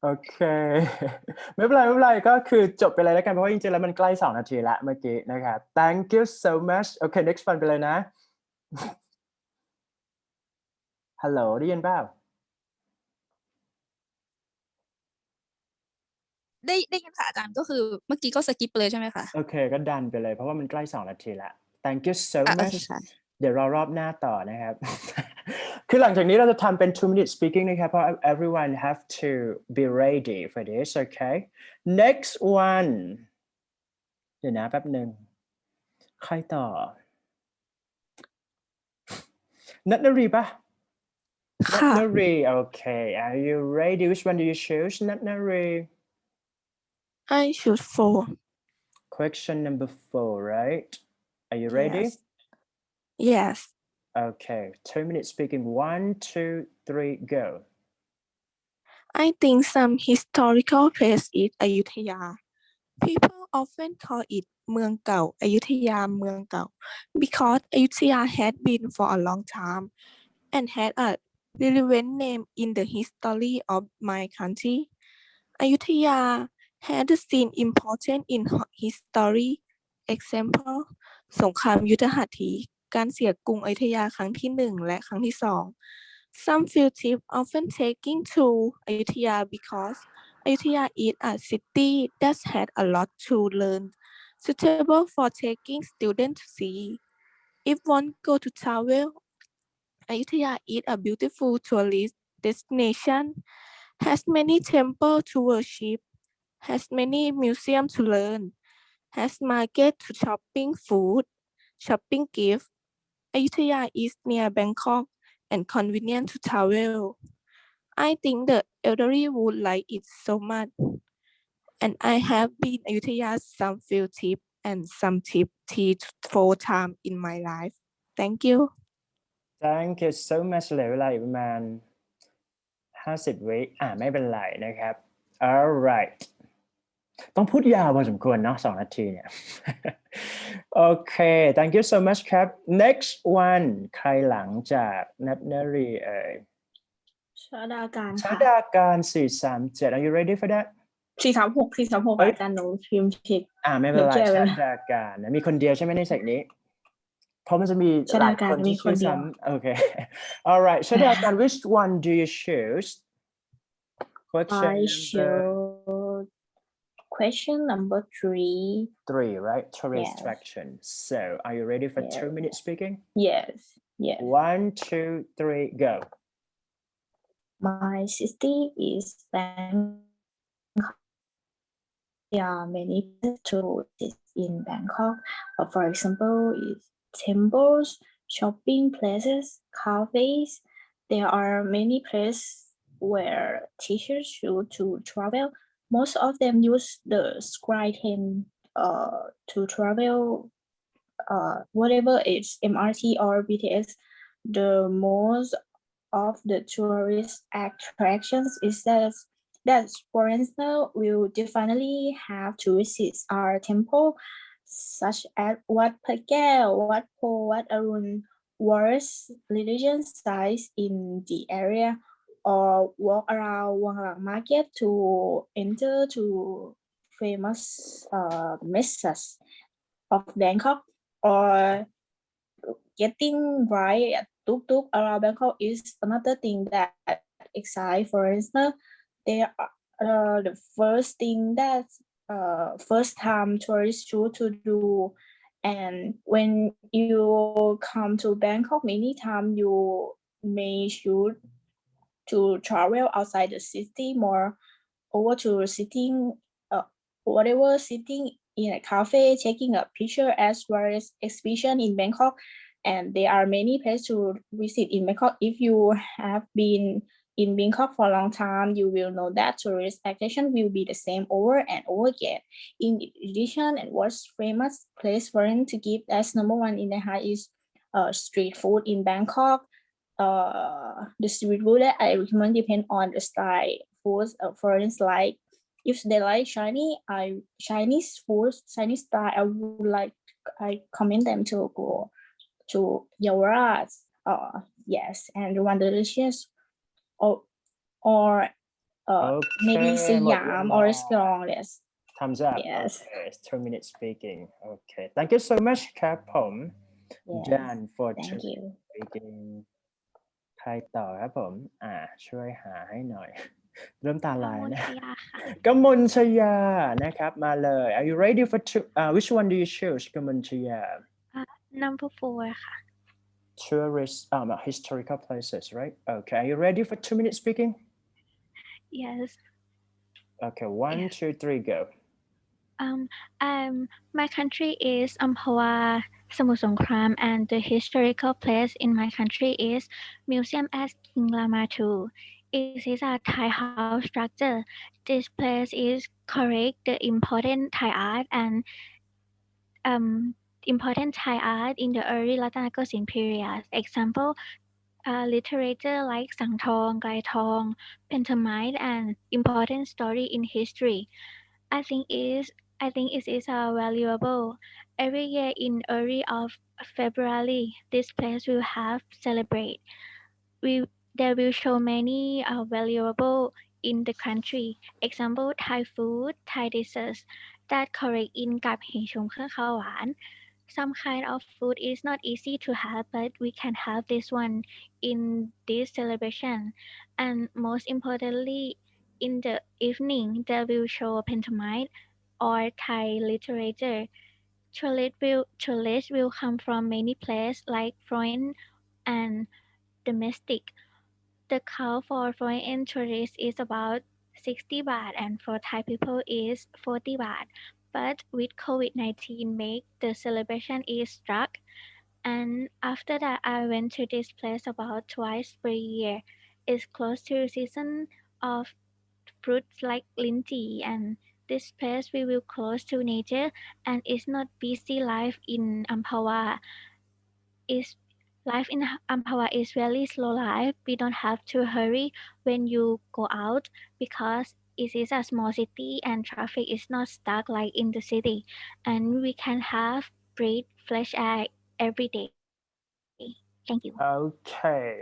โอเคไม่เป็นไรไม่เป็นไรก็คือจบไปเลยแล้วกันเพราะว่าจริงๆแล้วมันใกล้2 นาทีละเมื่อกี้นะครับ thank you so much โอเค next one ไปเลยนะฮัลโหลได้ยินเปล่าได้ยินค่ะอาจารย์ก็คือเมื่อกี้ก็สกิปไปเลยใช่ไหมคะโอเคก็ดันไปเลยเพราะว่ามันใกล้2 นาทีละ thank you so โอเค much ค่ะ เดี๋ยวรอรอบหน้าต่อนะครับ คือหลังจากนี้เราจะทำเป็น 2 minute speaking นะครับเพราะ everyone have to be ready for this okay next one เดี๋ยวนะแป๊บหนึ่งใครต่อนัทนรีปะ นัท ค่ะ นารี okay are you ready which one do you choose นัทนารี I choose 4 question number 4 right are you ready yes okay 2 minutes speaking 1 2 3 go I think some historical place is Ayutthaya people often call it เมืองเก่าอยุธยาเมืองเก่า because Ayutthaya had been for a long time and had a relevant name in the history of my country. Ayutthaya had seen important in history. Example สงครามยุทธหัตถี การเสียกรุงอยุธยาครั้งที่1และครั้งที่2 Some field trips often taking to Ayutthaya because Ayutthaya is a city that had a lot to learn, suitable for taking students to see. If one go to travel, Ayutthaya is a beautiful tourist destination, has many temples to worship, has many museums to learn, has market to shopping food, shopping gift. Ayutthaya is near Bangkok and convenient to travel. I think the elderly would like it so much. And I have been Ayutthaya some few tips and some tip 3-4 times in my life. Thank you. thank you so much เหลือเวลาอีกประมาณ50 วิไม่เป็นไรนะครับ alright ต้องพูดยาวพอสมควรเนาะ2 นาทีเนี่ย โอเค thank you so much ครับ next one ใครหลังจากนัทนารีชดาการชาค่ะดาการ437 are you ready for that 436อาจารย์หนูพิมพ์ผิดไม่เป็นไรชาดาการมีคนเดียวใช่ไหมในเซกนี้เพราะมันจะมีหลายคนที่ชื่อซ้ำโอเค alright ชาดาการ which one do you choose I choose question number 3 right tourist Yes. attraction so are you ready for Yes. 2 minutes speaking yes 1 2 3 go my city is Bangkok. There are many places to visit in Bangkok. For example, is temples, shopping places, cafes. There are many places where teachers should to travel. Most of them use the Skytrain to travel. Whatever it's MRT or BTS. The most of the tourist attractions is that foreigners will definitely have to visit our temple, such as Wat Phakeo, Wat Po, Wat Arun, various religious sites in the area, or walk around Wang Lang Market to enter to famous mesas of Bangkok, or getting right at Tuk Tuk around Bangkok is another thing that excites foreigners. They are the first thing that first time tourists should to do. And when you come to Bangkok, many times you may choose to travel outside the city more, over to sitting whatever sitting in a cafe taking a picture as well as exhibition in Bangkok. And there are many places to visit in Bangkok. If you have been in Bangkok for a long time, you will know that tourist attraction will be the same over and over again. In addition, and what's famous place for him to give as number 1 in the heart is street food in Bangkok. The street food that I recommend depend on the style foods. For instance, like if they like Chinese food, Chinese style, I commend them to go to Yaowarat. Yes, and one delicious or Maybe Okay หมดเว Siam ลา or strong. Yes. Thumbs up Yes. okay 2 minutes speaking okay thank you so much ครับผม Yes. Jan for Thank 2 you. speaking ใครต่อครับผมช่วยหาให้หน่อย เริ่มตาลายนะ กมลชยานะครับมาเลย Are you ready for two which one do you choose กมลชยา number 4 ค่ะ tourist historical places right okay are you ready for 2 minutes speaking yes okay 1 2 3 go my country is Amphawa, Samut Songkhram, and the historical place in my country is Museum at King Rama II. It is a Thai house structure. This place is correct the important Thai art in the early Latanakosin period. Example, literature like Sang Thong, Gai Thong, pantomime, and important story in history. I think it is valuable. Every year in early of February, this place will have celebrate. We They will show many valuable in the country. Example, Thai food, Thai desserts that correct in กับเฮชงเครื่องข้าวหวาน Some kind of food is not easy to have, but we can have this one in this celebration. And most importantly, in the evening, they will show pantomime or Thai literature. Tourists will come from many places like foreign and domestic. The cost for foreign tourists is about 60 baht and for Thai people is 40 baht. But with COVID-19 make the celebration is struck. And after that, I went to this place about twice per year. It's close to season of fruits like linty, and this place we will close to nature and it's not busy life in Amphawa. Is Life in Amphawa is really slow life. We don't have to hurry when you go out because it is a small city and traffic is not stuck like in the city. And we can have breathe fresh air every day. Thank you. โอเค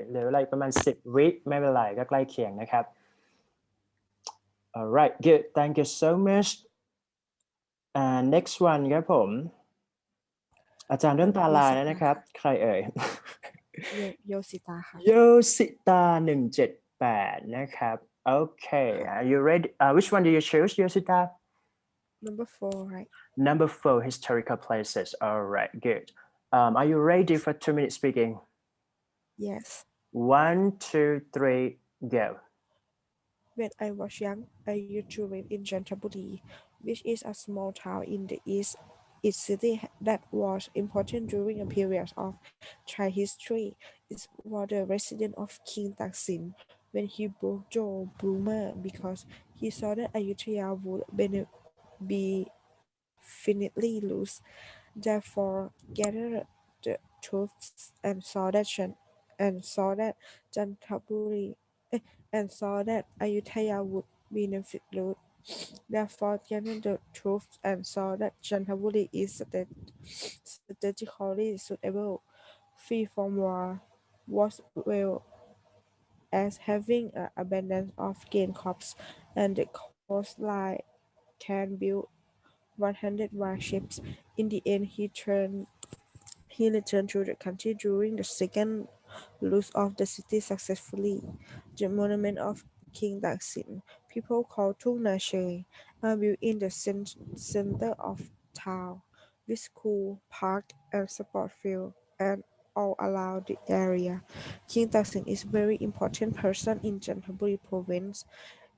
เหลืออะไรประมาณ10 วิไม่เป็นไรก็ใกล้เคียงนะครับ alright good thank you so much next one ครับผมอาจารย์เริ่มตาลายแล้วนะครับใครเอ่ย โยสิตาค่ะ โยสิตา178นะครับ okay are you ready which one do you choose โยสิตา number 4 right number 4 historical places alright good are you ready for 2 minutes speaking yes 1 2 3 go when I was young I used to live in Chantaburi which is a small town in the east its city that was important during a period of Thai history. It was the residence of King Taksin when he broke Joe Bloomer because he saw that Ayutthaya would be finally lose. Therefore, gathered the troops and saw that Jantaburi and saw that Ayutthaya would benefit road. Therefore, gathered the troops and saw that Jantaburi is strategically suitable, free from war, was well as having an abundance of game crops, and the coastline can build 100 warships. In the end, he returned to the country during the second loss of the city successfully. The monument of King Taksin, people call Tung Nache, are built in the center of town, with school, park, and sport field, and all around the area. King Taksin is a very important person in Chanthaburi province.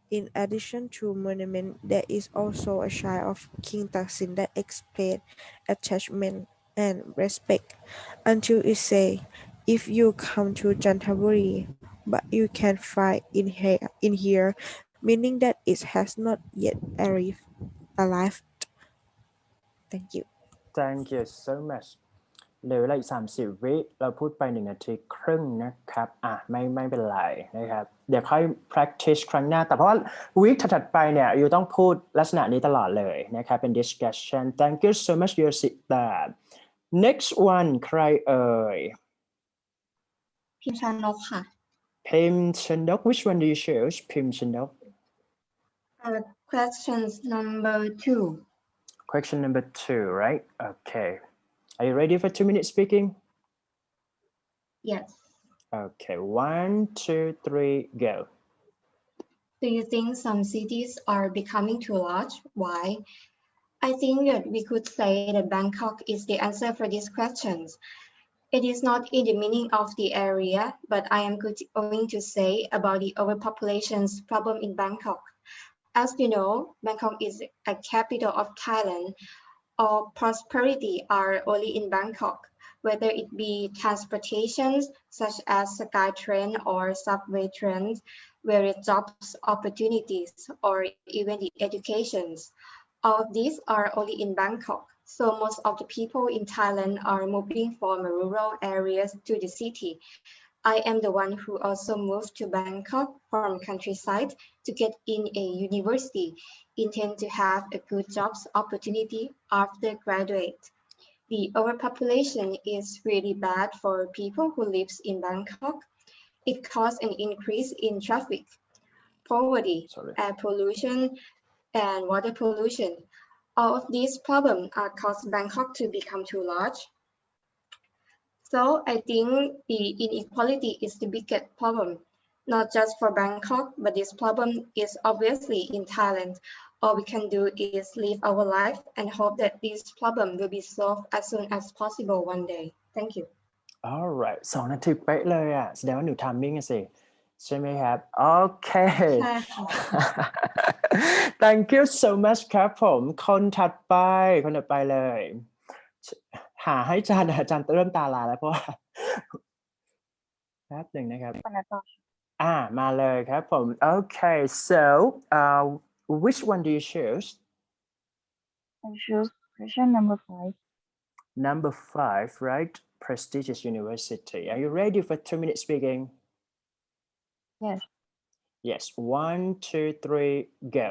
In addition to monument, there is also a shrine of King Taksin that explains attachment and respect. Until it say, if you come to Chantaburi, but you can find in here, meaning that it has not yet arrived. Thank you. thank you so much เหลือเวลาอีก30 วิเราพูดไป1 นาทีครึ่งนะครับไม่เป็นไรนะครับเดี๋ยวค่อย practice ครั้งหน้าแต่เพราะว่าวีคถัดๆไปเนี่ยอยู่ต้องพูดลักษณะนี้ตลอดเลยนะครับเป็น discussion thank you so much โยสิตา next one ใครเอ่ย พิมพ์ชานกค่ะ พิมพ์ชนก which one do you choose พิมพ์ชนก Questions number 2. Question number 2, right? Okay. Are you ready for 2-minute speaking? Yes. Okay, 1, 2, 3, go. Do you think some cities are becoming too large? Why? I think that we could say that Bangkok is the answer for these questions. It is not in the meaning of the area, but I am going to say about the overpopulation's problem in Bangkok. As you know, Bangkok is a capital of Thailand. All prosperity are only in Bangkok, whether it be transportations such as SkyTrain or subway trains, various jobs opportunities, or even the educations. All of these are only in Bangkok. So most of the people in Thailand are moving from rural areas to the city. I am the one who also moved to Bangkok from countryside to get in a university, intend to have a good jobs opportunity after graduate. The overpopulation is really bad for people who lives in Bangkok. It caused an increase in traffic, poverty, Sorry. air pollution, and water pollution. All of these problems are caused Bangkok to become too large. So I think the inequality is the biggest problem, not just for Bangkok, but this problem is obviously in Thailand. All we can do is live our life and hope that this problem will be solved as soon as possible one day. Thank you. Alright 2 นาทีเป๊ะเลยอ่ะแสดงว่าหนูทำมิ่งสิใช่ไหมครับ โอเค ใช่ค่ะ Thank you so much ครับผมคนถัดไปเลย หาให้อาจารย์เริ่มตาลายแล้วเพราะว่าแป๊บหนึ่งนะครับมาเลยครับผม Okay so which one do you choose I choose question number 5. Number 5, right? Prestigious university. Are you ready for 2-minute speaking? Yes. Yes. 1, 2, 3, go.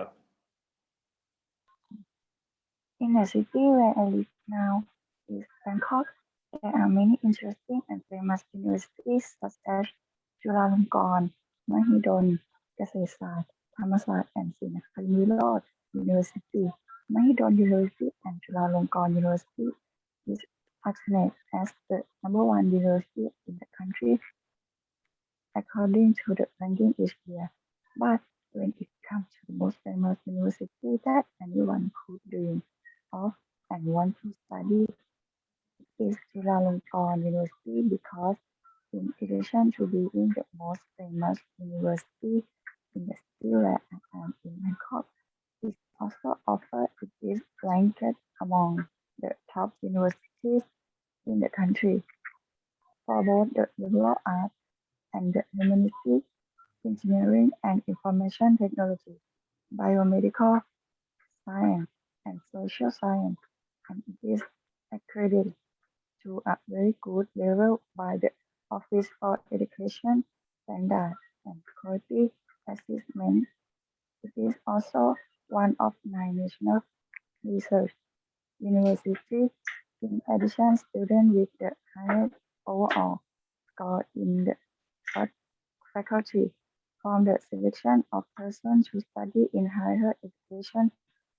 In the city where I live now is Bangkok. There are many interesting and famous universities such as Chulalongkorn, Mahidol, เกษตรศาสตร์ ธรรมศาสตร์ and ศรีนครินทรวิโรจน์ University. Mahidol University and Chulalongkorn University is acknowledged as the number 1 university in the country according to the ranking each year. But when it comes to the most famous university that anyone could dream of and want to study, it is Chulalongkorn University because in addition to being the most famous university in the city where I am in Bangkok, it also offers it is ranked among the top universities in the country for both the liberal arts and the humanities, engineering and information technology, biomedical science, and social science, and it is accredited to a very good level by the Office for Education Standard and Quality Assessment. It is also one of 9 national research universities. In addition, students with the highest overall score in the faculty from the selection of persons who study in higher education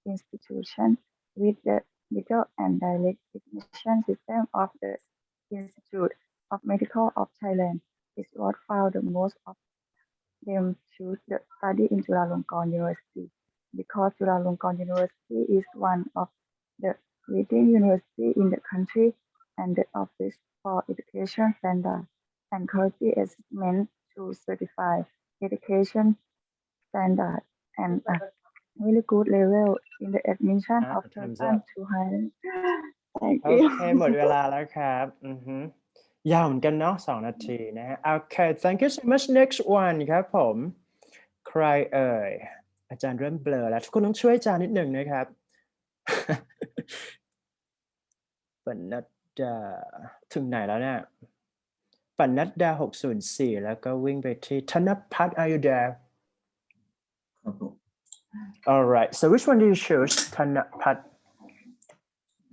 institutions with the legal and direct admission system of the Institute of Medical of Thailand is what found the most of them choose the study in Chulalongkorn University because Chulalongkorn University is one of the leading university in the country and the Office for Education Standard and Quality Assessment to certify education standard and a really good level in the admission of persons to higher. Thank โอ you. เคหมดเวลาแล้วครับยาวเหมือนกันเนาะ2 นาทีนะฮะ Okay thank you so much next one ครับผมใครเอ่ยอาจารย์เริ่มเบลอแล้วทุกคนต้องช่วยอาจารย์นิดหนึ่งนะครับ ปนัดดาถึงไหนแล้วเนี่ยปนัดดา604แล้วก็วิ่งไปที่ธนพัฒน์ Are you there Alright so which one do you choose ธนพัฒน์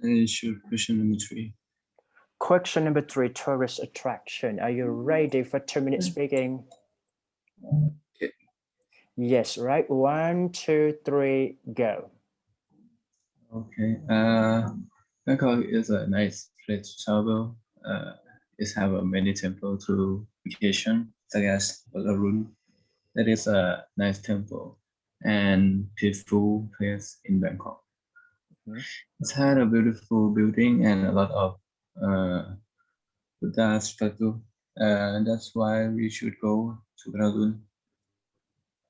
I choose question number 3. Question number 3 tourist attraction Are you ready for 2-minute speaking Okay. Yes, right. 1, 2, 3, go. Okay. Bangkok is a nice place to travel. It have a many temple to vacation, such as Balarun. That is a nice temple and peaceful place in Bangkok. Mhm. It's had a beautiful building and a lot of Buddha statue. That's why we should go to Balarun.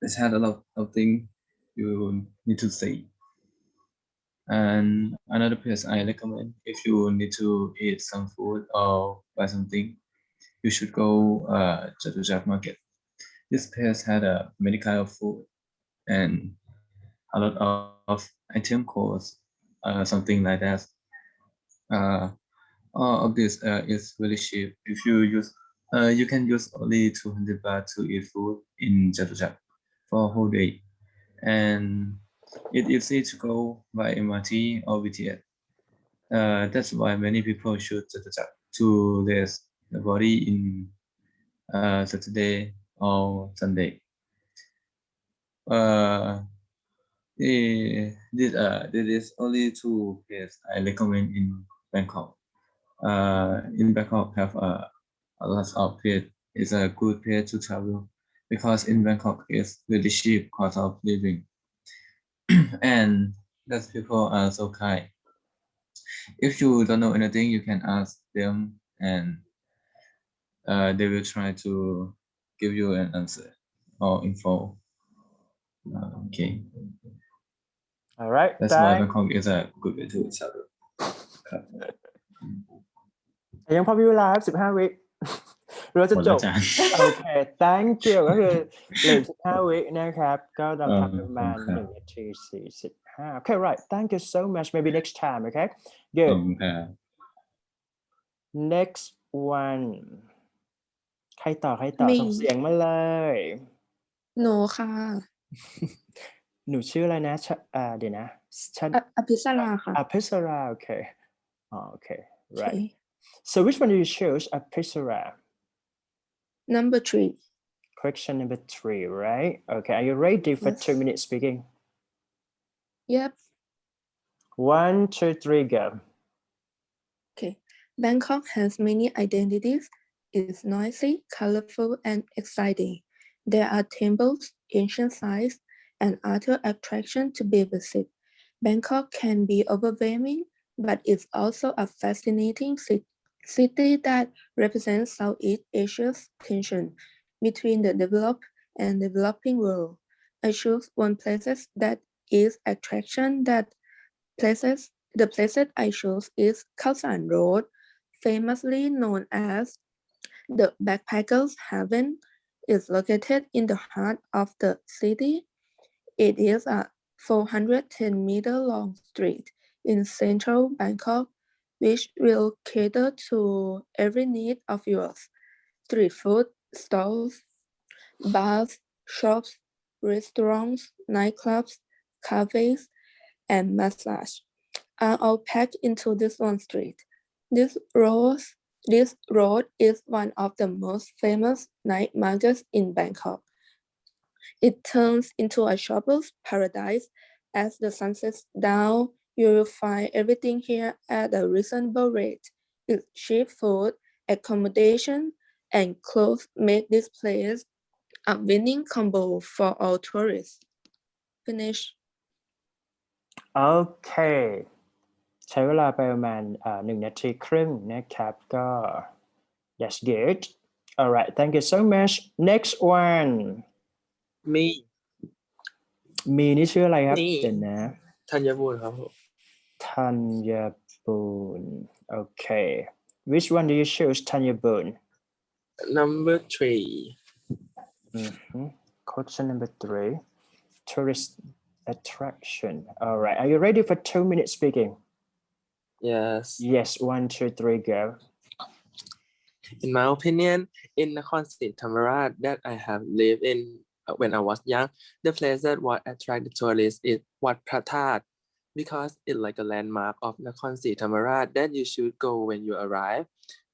It's had a lot of things you need to see. And another place I recommend if you need to eat some food or buy something, you should go Chatuchak Market. This place had many kind of food and a lot of item costs, something like that. All of this is really cheap. If you use, you can use only 200 baht to eat food in Chatuchak for a whole day, and it's easy to go by MRT or BTS. That's why many people should to rest the body in Saturday or Sunday. This is only two places I recommend in Bangkok. In Bangkok have a lot of place. It's a good place to travel because in Bangkok it's really cheap cost of living, and those people are so kind. If you don't know anything, you can ask them, and they will try to give you an answer or info. Okay. All right. That's why Bangkok is a good way to travel. ยังพอมีเวลาครับ15 วิ หรือว่าจะ หมด จ แล้ว บ อาจารย์ โอเค thank you ก็คือเหลือ15 วินะครับ ก็เราทำประมาณ ขอบคุณครับ 1 นาที 45 okay right thank you so much maybe next time okay ข good อบคุณครับ next one ใครต่อ มี ส่งเสียงมาเลย หนูค่ะ หนูชื่ออะไรนะเดี๋ยวนะ อภิสราค่ะ Apsara okay okay โอเค right so which one do you choose Apsara number 3 question number 3 right okay are you ready for Yes. 2 minutes speaking yep 1 2 3 go okay Bangkok has many identities. It's noisy, colorful, and exciting. There are temples, ancient sites, and other attractions to be visited. Bangkok can be overwhelming, but it's also a fascinating city that represents Southeast Asia's tension between the developed and developing world. I choose one place that is attraction that the place I chose is Khao San Road, famously known as the Backpackers' Haven. It's located in the heart of the city. It is a 410-meter long street in central Bangkok, which will cater to every need of yours. Street food stalls, bars, shops, restaurants, nightclubs, cafes, and massage are all packed into this one street. This road is one of the most famous night markets in Bangkok. It turns into a shopper's paradise. As the sun sets down, you will find everything here at a reasonable rate. It's cheap food, accommodation, and clothes make this place a winning combo for all tourists. Finish. okay ใช้เวลาไปประมาณ1 นาทีครึ่งนะครับก็ that's good alright thank you so much next one มี มีนี่ชื่ออะไรครับ นี่ เดี๋ยวนะ ธัญบูรณ์ครับผม ธัญบูรณ์ okay which one do you choose ธัญบูรณ์ number 3 question number 3 tourist attraction alright are you ready for 2 minutes speaking yes yes 1 2 3 go in my opinion in Nakhon Thammarat that I have lived in when I was young the place that what attract the tourists is Wat Phra That because it's like a landmark of Nakhon Thammarat that you should go when you arrive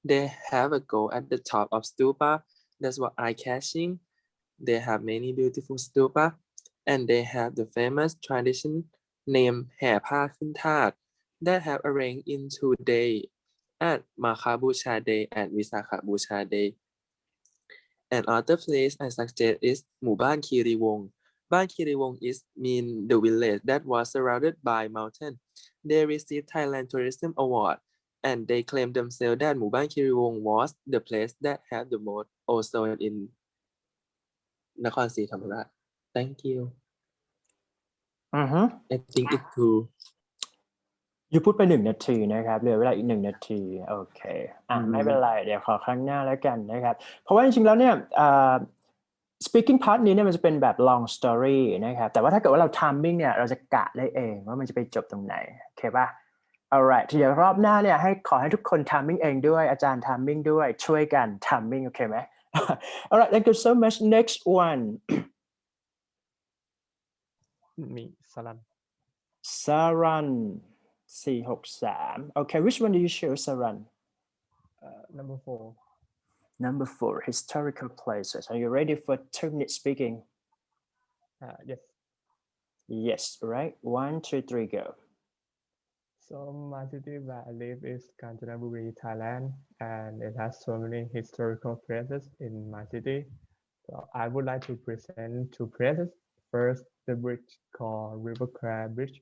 they have a go at the top of stupa that's what eye-catching they have many beautiful stupa and they have the famous tradition named แห่ผ้าขึ้นธาตุ that have arranged in 2 days at มาฆบูชา Day and วิสาขบูชา Day. And other place I suggest is หมู่บ้านคีรีวงศ์ บ้านคีรีวงศ์ is mean the village that was surrounded by mountain. They received Thailand Tourism Award and they claim themselves that หมู่บ้านคีรีวงศ์ was the place that had the most ozone in นครศรีธรรมราช Thank you. I think it's true. อยู่พูดไป1 นาทีนะครับเหลือเวลาอีก1 นาทีโอเคไม่เป็นไรเดี๋ยวขอครั้งหน้าแล้วกันนะครับเพราะว่าจริงๆแล้วเนี่ยspeaking part นี้เนี่ยมันจะเป็นแบบ long story นะครับแต่ว่าถ้าเกิดว่าเรา timing เนี่ยเราจะกะได้เองว่ามันจะไปจบตรงไหนโอเคป่ะ alright เดี๋ยวรอบหน้าเนี่ยขอให้ทุกคน timing เองด้วยอาจารย์ timing ด้วยช่วยกัน timing โอเคไหม alright thank you so much next one มีสลัน Saran 463 okay which one do you choose Saran number 4 Number 4, historical places. Are you ready for 2-minute speaking? Yes. Yes, right? 1, 2, 3, go. So my city where I live is Kanchanaburi, Thailand, and it has so many historical places in my city. So I would like to present 2 places. First, the bridge called River Cray Bridge.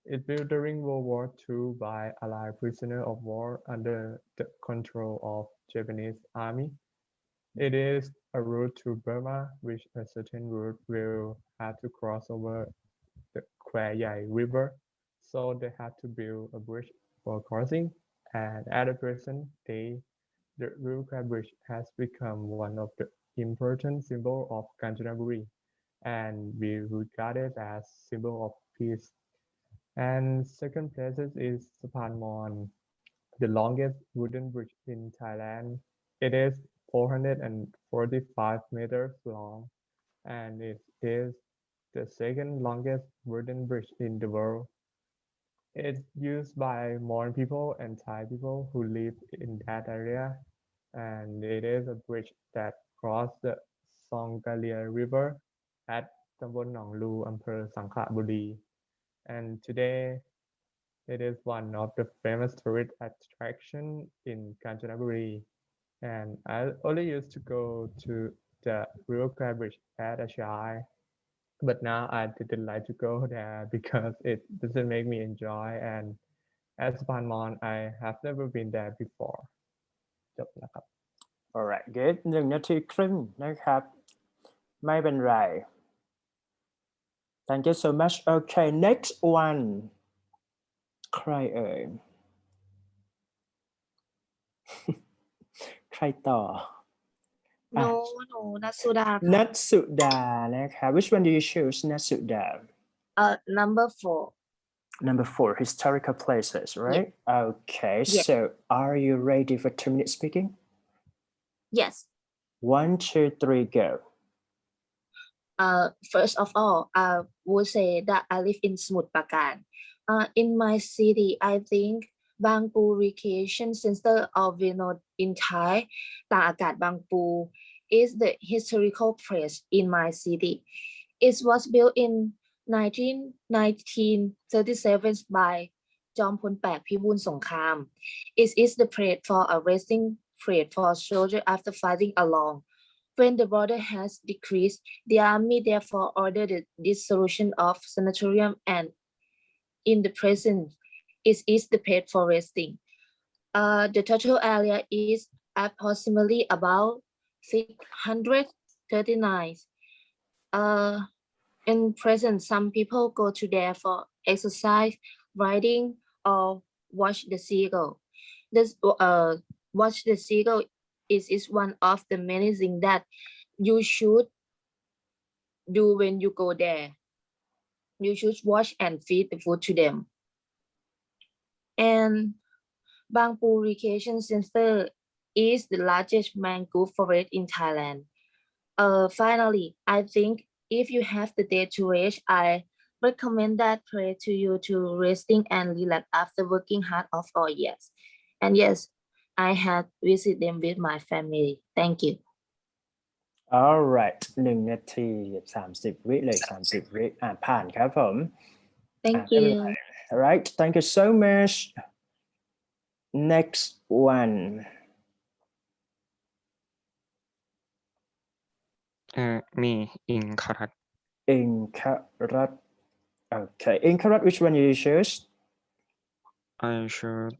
It built during World War II by Allied prisoners of war under the control of Japanese army. It is a route to Burma, which a certain route will have to cross over the Khwai Yai River. So they had to build a bridge for crossing. And at the present day, the River Cray Bridge has become one of the important symbols of Kanchanaburi, and we regard it as symbol of peace. And second place is Sapan Mon, the longest wooden bridge in Thailand. It is 445 meters long, and it is the second longest wooden bridge in the world. It's used by Mon people and Thai people who live in that area, and it is a bridge that crosses the Songkalia River at Tambon Nong Lu, อำเภอสังขบุรี and today it is one of the famous tourist attraction in Kanchanaburi, and I only used to go to the River Cray Bridge as a child, but now I didn't like to go there because it doesn't make me enjoy, and as Sapan Mon I have never been there before. จบแล้วครับ Alright good 1 นาทีครึ่งนะครับไม่เป็นไร Thank you so much okay next one ใครเอ่ย ใครต่อ no นัทสุดาค่ะ นัทสุดานะครับ which one do you choose นัทสุดา Number 4. Number 4, historical places, right? Okay, Yes. so are you ready for 2-minute speaking? Yes. 1, 2, 3, go. First of all, I would say that I live in Samut Prakan. In my city, I think Bangpu Recreation Center or Vinod in Thai, Taakat Bangpu, is the historical place in my city. It was built in 1937 by Jompon Pak Pibun Songkham. It is the place for a resting place for soldiers after fighting along. When the border has decreased, the army therefore ordered the dissolution of sanatorium, and in the present, it is the place for resting. The total area is approximately about 639. In present, some people go to there for exercise, riding, or watch the seagull. Watch the seagull is one of the many things that you should do when you go there. You should watch and feed the food to them. And Bangpu Recreation Center is the largest mangrove forest in Thailand. Finally, I think if you have the day to rest, I recommend that place to you to resting and relax after working hard of all years. And yes, I had visited them with my family. Thank you. alright 1 นาที 30 วิเลย30 วิผ่านครับผม Thank ไม่เป็นไร you. alright thank you so much next one มีอิงครัต Inkarat okay Inkarat which one you choose I choose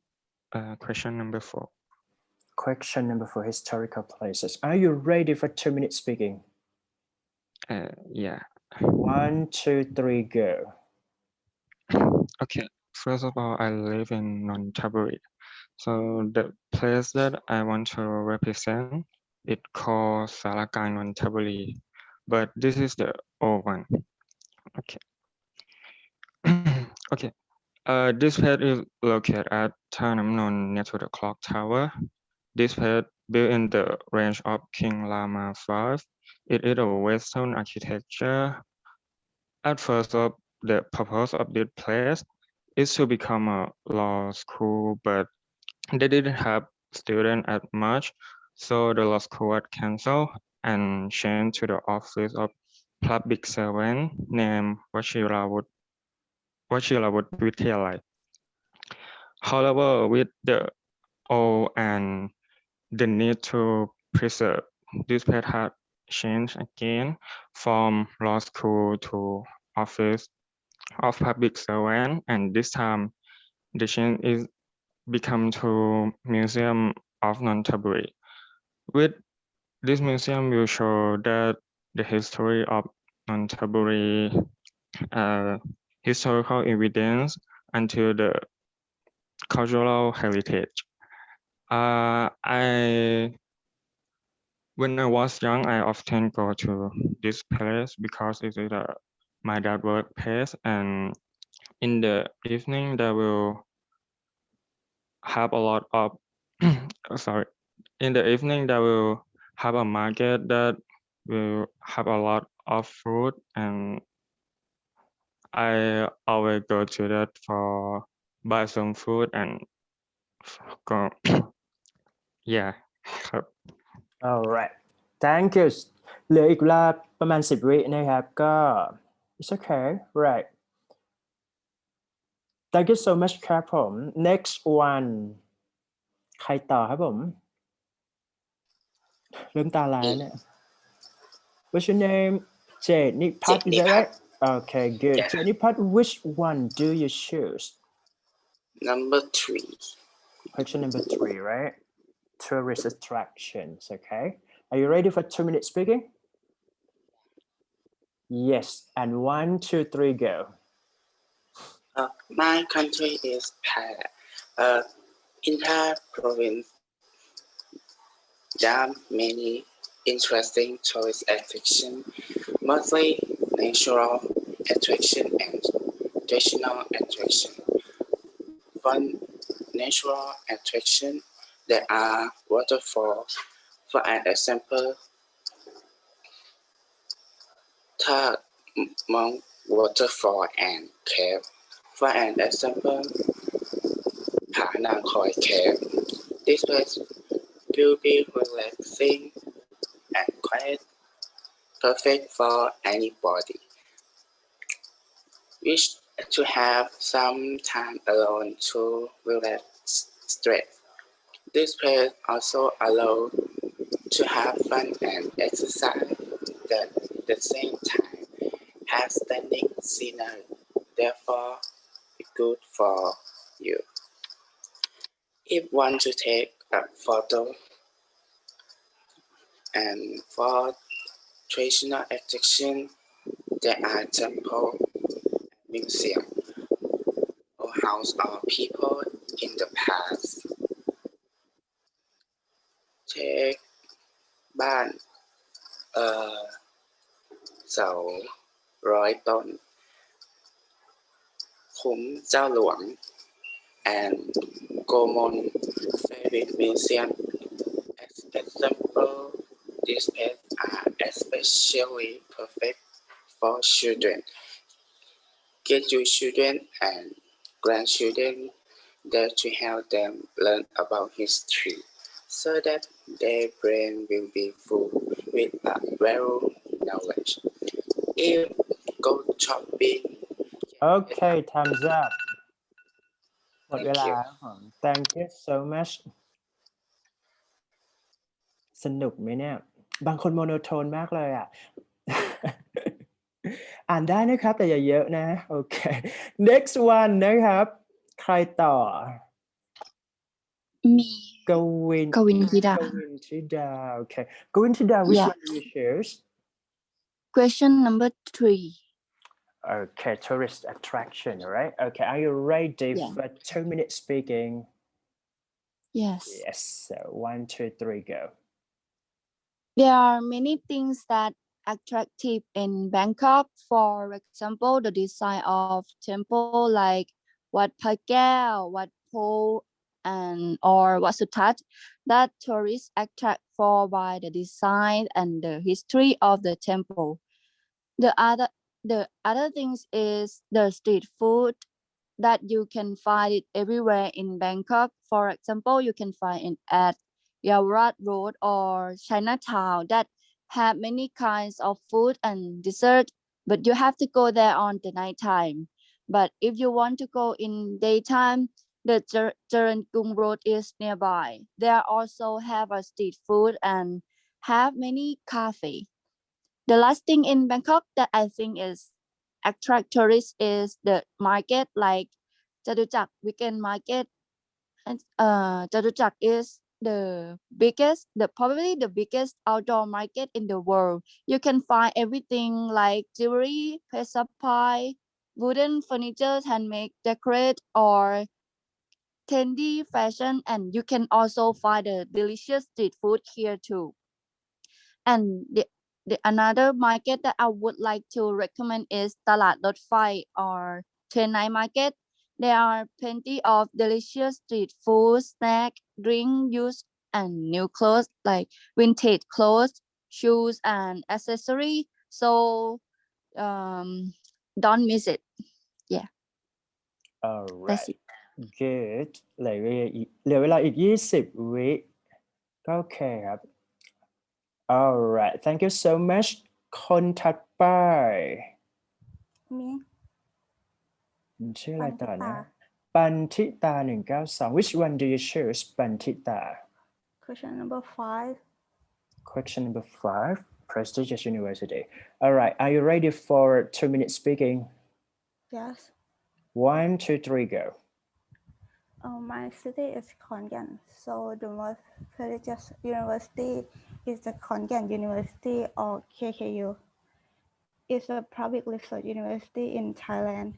question number 4 question number 4 historical places are you ready for 2-minute speaking yeah 1 2 3 go okay first of all I live in Nonthaburi so the place that I want to represent it called Sarakai Nonthaburi but this is the old one okay okay this place is located at Thanamnon near to the clock tower this place built in the range of King Rama V it is a western architecture at first the purpose of this place is to become a law school, but they didn't have students as much, so the law school was cancelled and changed to the office of public servant named Wachiravut Vidyalai. However, with the old and the need to preserve, this place had changed again from law school to office of public servant, and this time the change is become to Museum of Nonthaburi. With this museum will show that the history of Nonthaburi, historical evidence until the cultural heritage. When I was young, I often go to this place because it is my dad workplace, and in the evening there will have a lot of sorry. In the evening there will have a market that will have a lot of food, and I always go to that for buy some food and go yeah ครับ alright thank you เหลืออีกเวลาประมาณ10 วินะครับก็ it's okay right thank you so much ครับผม next one ใครต่อครับผมเริ่มตาลายแล้วเนี่ย what's your name Jenipat is that right okay good Yeah. Jenipat which one do you choose Number 3. question number 3 right tourist attractions okay are you ready for 2-minute speaking yes and 1 2 3 go My country is Thailand. In Thai province, there are many interesting tourist attractions, mostly natural attraction and traditional attraction. One natural attraction, there are waterfalls. For an example, Thai Monk Waterfall and Cave. For an example, Koi Cave. This place will be relaxing and quiet, perfect for anybody. Wish to have some time alone to relax stress. This place also allows to have fun and exercise at the same time. Has stunning scenery, therefore good for you. If want to take a photo and for traditional attraction, there are temple, museum, or house of people in the past. Take บ้านเสา100 ต้น คุ้มเจ้าหลวง and Gomon favorite museum. As example, these places are especially perfect for children. Get your children and grandchildren there to help them learn about history, so that their brain will be full with a well knowledge. If go shopping, Okay thumbs up หมดเว thank ลา you. ครับผม thank you so much สนุกไหมเนี่ยบางคนโมโนโทนมากเลยอ่ะ อ่านได้นะครับแต่อย่าเยอะนะโอเค next one นะครับใครต่อ Me. กวิน Kawintida. กวินธิดาโอเคกวินธิดา which Yeah. one do you choose Question number 3. okay tourist attraction right okay are you ready Yeah. for 2 minutes speaking Yes. yes so 1 2 3 go There are many things that attractive in Bangkok. For example, the design of temple like Wat Phakeo, Wat Po, and or Wat Sutat that tourists attract for by the design and the history of the temple. The other things is the street food that you can find it everywhere in Bangkok. For example, you can find it at Yaowarat Road or Chinatown that have many kinds of food and dessert, but you have to go there on the night time. But if you want to go in daytime, the Cherengkung Road is nearby. There also have a street food and have many cafe. The last thing in Bangkok that I think is attract tourists is the market like Chatuchak weekend market. And Chatuchak is probably the biggest outdoor market in the world. You can find everything like jewelry, pet supply, wooden furniture, handmade decorate, or trendy fashion, and you can also find the delicious street food here too. And the another market that I would like to recommend is Talat Rot Phai or Chennai Market. There are plenty of delicious street food, snack, drink, use, and new clothes like vintage clothes, shoes, and accessory. So don't miss it. Yeah, all that's right it. good เหลือเวลาอีก20 วิก็โอเคครับ all right thank you so much คนถัดไป Me. ชื่ออะไรต่อนะ Pantita. ปันทิตา192 which one do you choose ปันทิตา Question number 5. question number 5 prestigious university all right are you ready for 2 minutes speaking Yes. 1 2 3 go My city is Khon Kaen, so the most prestigious university is the Khon Kaen University or KKU. It's a public research university in Thailand.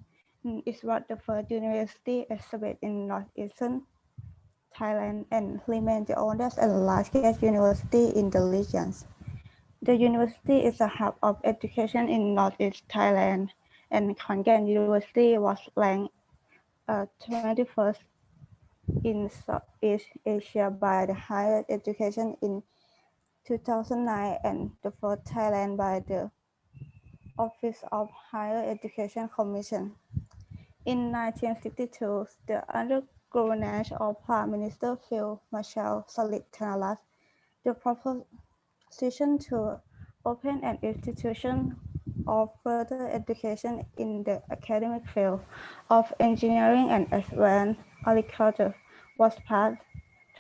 It was the first university established in northeastern Thailand and remains the oldest and largest university in the region. The university is a hub of education in northeast Thailand, and Khon Kaen University was ranked 21st in Southeast Asia by the Higher Education in 2009 and the fourth Thailand by the Office of Higher Education Commission. In 1962, the under governance of Prime Minister Field Marshal Salit Thanarat, the proposition to open an institution of further education in the academic field of engineering and advanced agriculture was passed.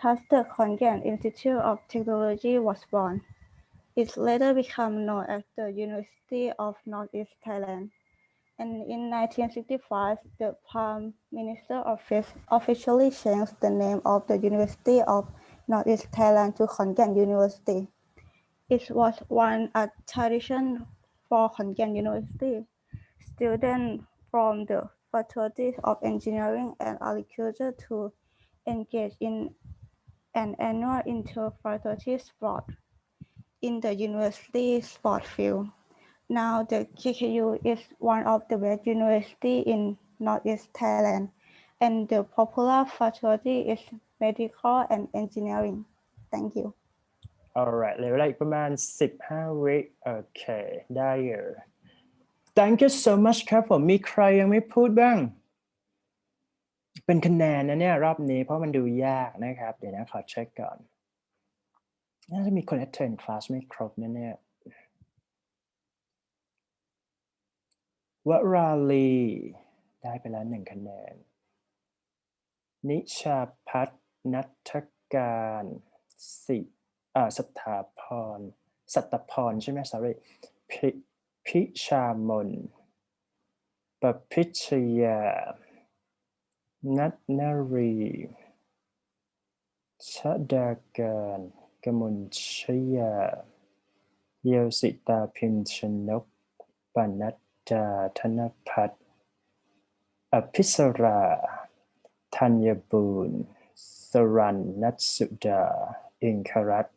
Thus, the Khon Kaen Institute of Technology was born. It later became known as the University of Northeast Thailand. And in 1965, the Prime Minister Office officially changed the name of the University of Northeast Thailand to Khon Kaen University. It was once a tradition for Khon Kaen University. Students from the faculties of engineering and agriculture to engage in an annual inter-faculty sport in the university sport field. Now the KKU is one of the best universities in Northeast Thailand, and the popular faculty is medical and engineering. Thank you. alright เหลือเวลาอีกประมาณ15 วิโอเคได้อยู่ thank you so much ครับผมมีใครยังไม่พูดบ้างเป็นคะแนนนะเนี่ยรอบนี้เพราะมันดูยากนะครับเดี๋ยวนะขอเช็คก่อน น่าจะมีคน attend class ไม่ครบแน่ๆวราลีได้ไปแล้ว1 คะแนนนิชาพัฒน์ณัฐการสัทธาพรสัตพรใช่ไหม sorry พิชามนประพิชยานัทนารีชดาการกมลชยาเยลสิตาพิมชนกปนัดดาธนพัฒน์อภิสราธัญบูรณ์สรัญนัทสุดาอิงครัตน์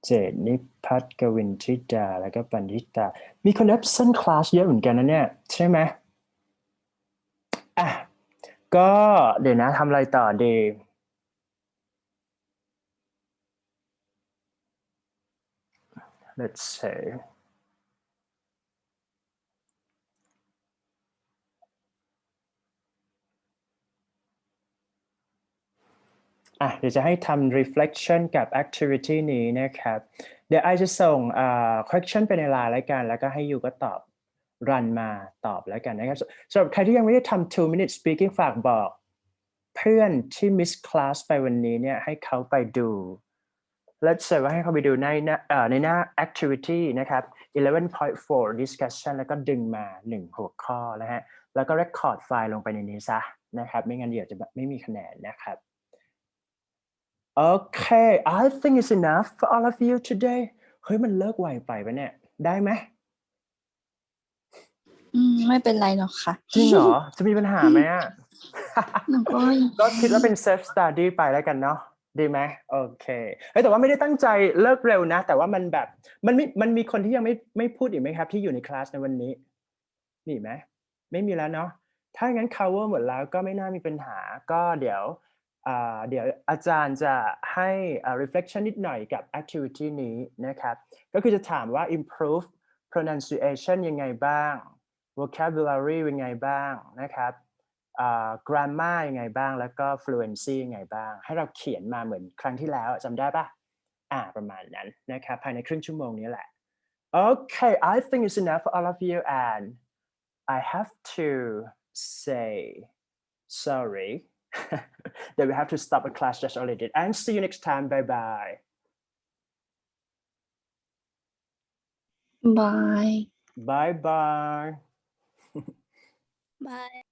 เจตนิพัฒน์กวินทิดาแล้วก็ปันธิตามีคน absent class เยอะเหมือนกันนะเนี่ยใช่ไหมอ่ะก็เดี๋ยวนะทำอะไรต่อดี let's say เดี๋ยวจะให้ทำ reflection กับ activity นี้นะครับเดี๋ยวไอจะส่งquestion ไปในไลน์แล้วกันแล้วก็ให้ยูก็ตอบ run มาตอบแล้วกันนะครับสำหรับใครที่ยังไม่ได้ทำ 2-minute speaking ฝากบอกเพื่อนที่ miss class ไปวันนี้เนี่ยให้เขาไปดู let's say ว่าให้เขาไปดูในหน้า activity นะครับ 11.4 discussion แล้วก็ดึงมา1 หัวข้อนะฮะแล้วก็ record ไฟล์ลงไปในนี้ซะนะครับไม่งั้นเดี๋ยวจะไม่มีคะแนนนะครับOkay, I think it's enough for all of you today. เฮ้ยมันเลิกไวไปปะเนี่ยได้ไหม ไม่เป็นไรหรอกค่ะ จริงเหรอจะมีปัญหาไหมอ่ะ หนูก็ ก็คิดว่าเป็น self study ไปแล้วกันเนาะดีไหมโอเคเฮ้ยแต่ว่าไม่ได้ตั้งใจเลิกเร็วนะแต่ว่ามันแบบมันมีคนที่ยังไม่พูดอีกไหมครับที่อยู่ในคลาสในวันนี้มีไหมไม่มีแล้วเนาะถ้างั้น cover หมดแล้วก็ไม่น่ามีปัญหาก็เดี๋ยวอาจารย์จะให้ reflection นิดหน่อยกับ activity นี้นะครับก็คือจะถามว่า improve pronunciation ยังไงบ้าง vocabulary เป็นไงบ้างนะครับgrammar ยังไงบ้างแล้วก็ fluency ยังไงบ้างให้เราเขียนมาเหมือนครั้งที่แล้วจำได้ปะประมาณนั้นนะครับภายในครึ่งชั่วโมงนี้แหละ Okay I think it's enough for all of you and I have to say sorry that we have to stop the class just already and see you next time bye bye bye bye bye Bye